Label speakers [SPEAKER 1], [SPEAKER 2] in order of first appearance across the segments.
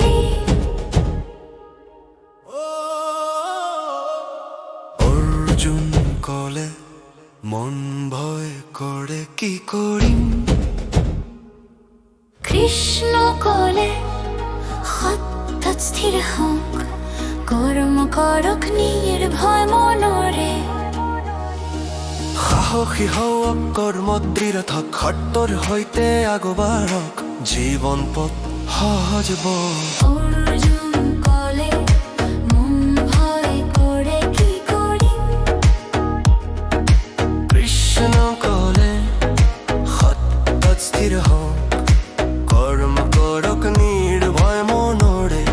[SPEAKER 1] করি।
[SPEAKER 2] অর্জুন কলে মন ভয় করে কি করি।
[SPEAKER 1] কৃষ্ণ কলে হঠাৎ স্থির হোক, কর্ম করক নির্ভয় মনরে।
[SPEAKER 2] সাহসী হওক কৰ্ম দৃঢ় থাক, সত্যৰ সৈতে আগবাঢ়ক, জীৱন পথ সহজ হব।
[SPEAKER 1] অর্জুন কলে মন ভয় করে কি করি।
[SPEAKER 2] কৃষ্ণ কলে সত্যত স্থিৰ হওক, কৰ্ম কৰক নিৰ্ভয় মনৰে।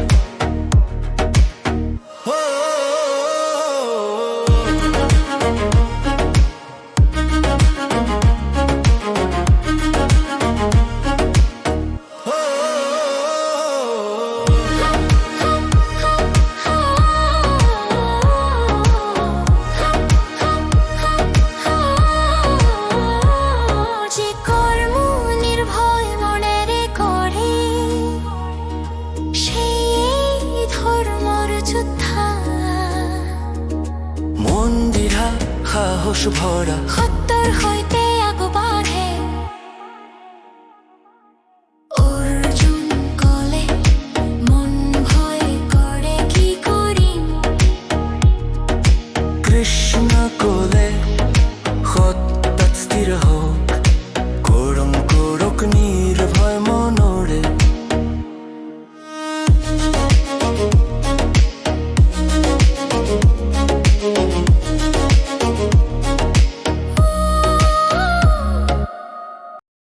[SPEAKER 1] যে কর্ম নির্ভয় মনেরে করে, সেই ধর্মর যোদ্ধা।
[SPEAKER 2] মন দৃঢ় সাহস ভৰা,
[SPEAKER 1] সত্যৰ সৈতে